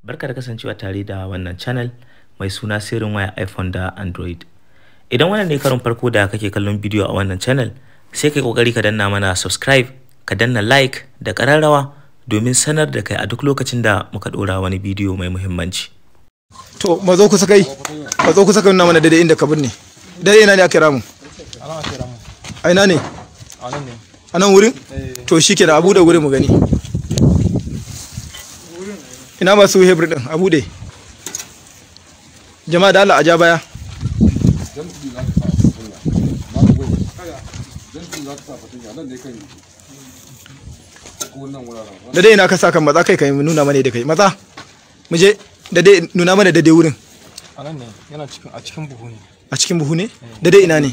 Barka da kasancewa tare da wannan channel mai suna sirrin waya iPhone da Android. Idan wannan ne karon farko da kake kallon bidiyo a wannan channel, sai kai kokari ka danna mana subscribe, ka danna like da kararrawa domin sanar da kai a duk lokacin da muka dora wani bidiyo mai muhimmanci. To mazo kusa kai, mazo kusa kai nuna mana daidai inda ka binne. Daidai ina ne aka ramu? Ana aka ramu. A ina ne? A nan ne. A nan wurin? To shikenan, abu da wurin mu gani. Ina masu hebrew din, abu dai. Jama'a da Allah a ja baya. Da dai ina ka sa kan maza kai kai nuna mana da kai maza. Mu je da dai nuna mana da dai wurin. A nan ne, yana cikin buhu ne. A cikin buhu ne? Da dai ina ne?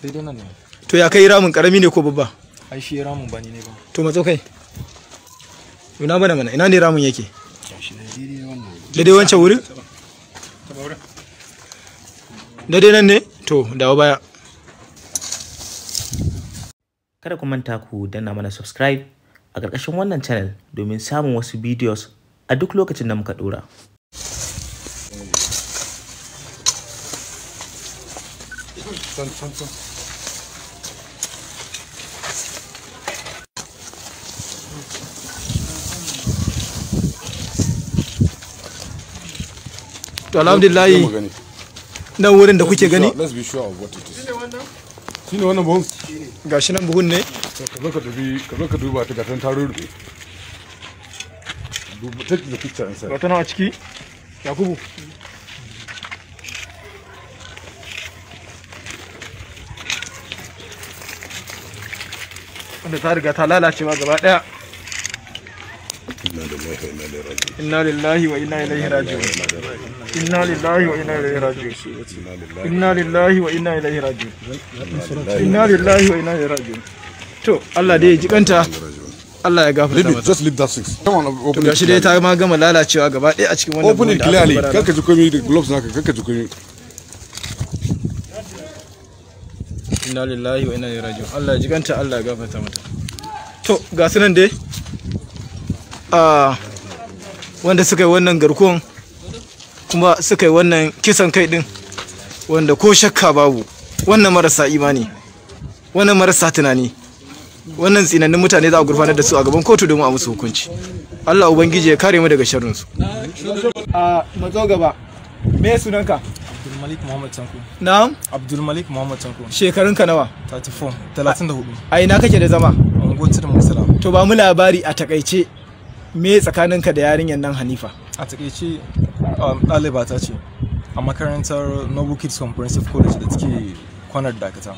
Daidai nan ne. To ya kai ramin karami ne ko babba? Ai shi ramin ba ni ne ba. To matso kai. Nuna mana ina ne ramin yake? Daidai wancan wurin? Daidai nan ne? To dawo baya. Kada ku manta ku danna mana subscribe a ƙarƙashin wannan channel domin samun wasu videos a duk lokacin da muka dora. To alhamdulillah nan wurin da kuke gani shine wannan buhun gashi nan buhun ne ka zo ka duba ta gatan taro rufe take the picture inside ga tana a ciki Yakubu wanda ta riga ta lalace ma gaba daya. Inna lillahi wa inna ilaihi raji'un. Inna lillahi wa inna ilaihi raji'un. Inna lillahi wa inna ilaihi raji'un. Inna lillahi wa inna ilaihi raji'un. To Allah dai ya jikanta, Allah ya gafarta mata. Just leave that six. Come on, open it. Gashi dai ta ma gama lalacewa gaba ɗaya a cikin wannan. Open it clearly. Kanka ji komai da gloves naka, kanka ji komai. Inna lillahi wa inna ilaihi raji'un. Allah ya jikanta, Allah ya gafarta mata. To ga sunan dai wanda suka yi wannan garkuwan kuma suka yi wannan kisan kai din, wanda ko shakka babu wannan marasa imani, wannan marasa tunani, wannan tsinannin mutane za a gurfanar da su a gaban kotu domin a musu hukunci. Allah ubangiji ya kare mu daga sharrin su. Mazo gaba. Me sunanka? Abdulmalik Muhammad Tanko. Na'am? Abdulmalik Muhammad Tanko. Shekarunka nawa? 34. A ina kake da zama? Unguwar Tudun Musala. To ba mu labari a takaice me tsakaninka da yarinyar nan Hanifa? A takaice ɗaliba ta ce a makarantar Noble Kids Comprehensive College da take kwanar Dakata.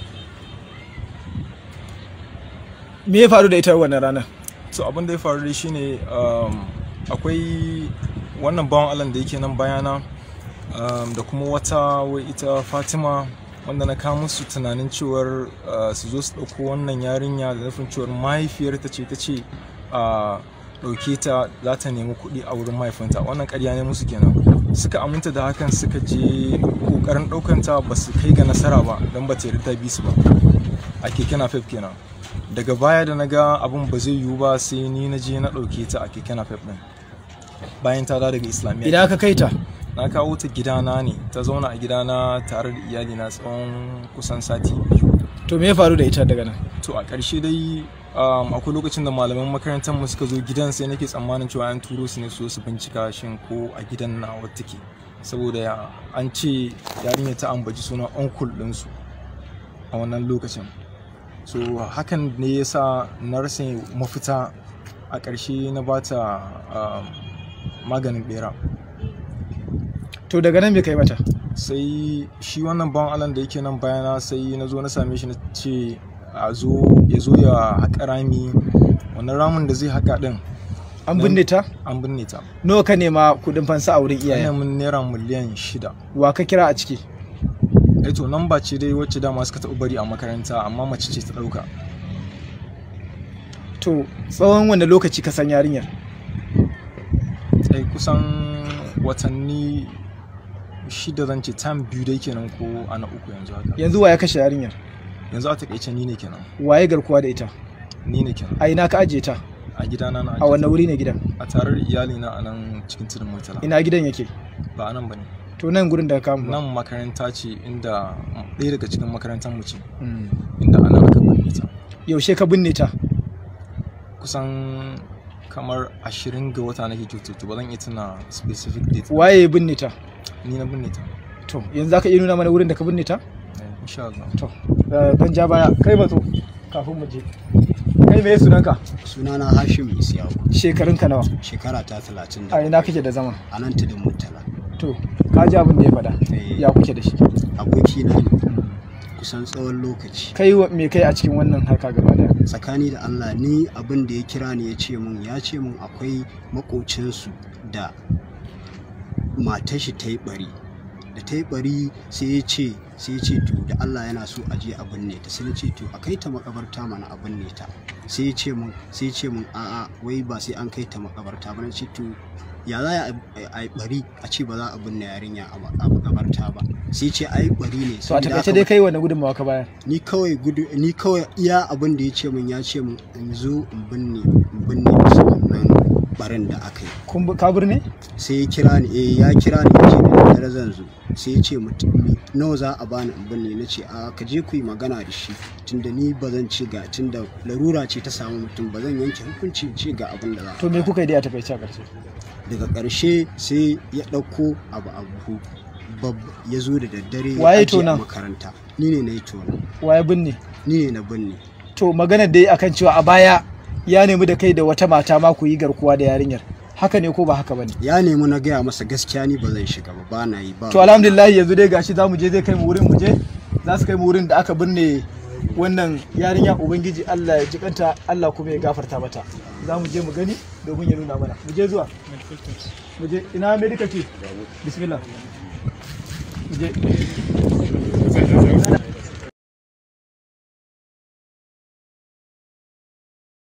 Me ya faru da ita wannan ranar? So abin da ya faru dai shine akwai wannan bawan Allah da yake nan bayana da kuma wata wai ita Fatima wanda na kawo musu tunanin cewar su zo su ɗauko wannan yarinya da nufin cewar mahaifiyarta ce ta ce ɗauke ta za ta nemi kuɗi a wurin mahaifinta. Wannan ƙarya ne musu kenan. Suka aminta da hakan suka je ƙoƙarin ɗaukanta ba su kai ga nasara ba don ba ta yarda ta bi su ba a keke napep kenan. Daga baya da na ga abin ba zai yiwu ba sai ni na je na ɗauke ta a keke napep ɗin bayan ta daga islamiyya. Idan aka kai ta? Na kawo ta gidana ne, ta zauna a gidana tare da iyalina tsawon kusan sati 2. To me ya faru da ita daga nan? To a ƙarshe dai akwai lokacin da malaman makarantar mu suka zo gidan, sai nake tsammanin cewa an turo su ne su bincika shin ko a gidan na wata take, saboda an ce yarinya ta ambaci sunan uncle ɗinsu a wannan lokacin. So hakan ne yasa na rasa mafita, a ƙarshe na bata maganin bera. To daga nan me kai mata? Sai shi wannan bawan Allah da yake nan bayana sai na zo na same shi na ce ya zo ya haƙa rami. Wannan ramin da zai haƙa din an binne ta? An binne ta. Nawa ka nema kuɗin fansa a wurin iyaye? Ina mun naira miliyan 6. Wa ka kira a ciki? To nan ba ce dai wacce dama suka taɓa bari a makaranta, amma mace ce ta ɗauka. To tsawon wanda lokaci ka san yarinyar? Kusan watanni 6 zan ce, time 2 dai kenan ko ana 3 yanzu haka. Yanzu wa ya kashe yarinyar? Yanzu a takaice ni ne kenan. Waye garkuwa da ita? Ni ne kenan. A ina ka ajiye ta? a gidana na A wannan wuri ne gidan? a tare da iyali na a nan cikin tudun Murtala. Ina gidan yake? Ba anan bane. To nan gurin da ka kama? Nan makaranta ce inda ɗaya daga cikin makarantar mu ce. Inda ana aka binne ta. Yaushe ka binne ta? Kusan kamar 20 ga wata nake kyautu, ba zan iya tuna specific date. Waye ya binne ta? Ni na binne ta. To yanzu zaka iya nuna mana wurin da ka binne ta? Insha Allah. To dan ja baya kai matso kafin mu je. Kai me sunanka? Sunana Hashim Isiyaku. Shekarunka nawa? Shekara ta 30. A ina kake da zama? A nan tudun Murtala. To ka ji abin da ya faɗa. Ya kuke da shi? Aboki na ne. Kusan tsawon lokaci. Kai me kai a cikin wannan harka gaba daya? Tsakani da Allah ni abin da ya kira ni ya ce mun akwai makocinsu da matar shi ta yi bari. Da ta yi bari sai ya ce to da Allah yana so a je a binne ta, sai ya ce to a kai ta makabarta mana a binne ta. Sai ya ce mun a'a wai ba sai an kai ta makabarta ba. Na ce to ya za a yi bari a ce ba za a binne yarinya a makabarta ba. Sai ce a yi bari ne. So a takaice dai kai wani gudunmawa ka bayar? Ni kawai iya abin da ya ce mun in zo in binne su wannan barin da aka yi. Ka birne? Sai ya kira ni ya ce da dare zan zo. Sai ya ce mutum nawa za a bani in binne. Na ce a ka je ku yi magana da shi, tunda ni ba zan ce ga tunda larura ce ta samu mutum ba zan yanke hukunci ce ga abin da za a. To me kuka yi dai a takaice a ƙarshe? Daga ƙarshe sai ya ɗauko abu ya zo da daddare waye tona makaranta. Ni ne na yi tona. Waye binne? Ni ne na binne. To maganar dai akan cewa a baya ya nemi da kai da wata mata ma ku yi garkuwa da yarinyar, haka ne ko ba haka bane? Ya nemi na gaya masa gaskiya ni ba zan shiga ba na yi ba. To alhamdulillah yanzu dai gashi zamu je, zai kai mu wurin, za su kai mu wurin da aka binne wannan yarinya. Ubangiji Allah ya jikanta, Allah kuma ya gafarta mata. Za mu je mu gani domin ya nuna mana. Mu je zuwa. Mu je ina medical team. Bismillah. Mu je.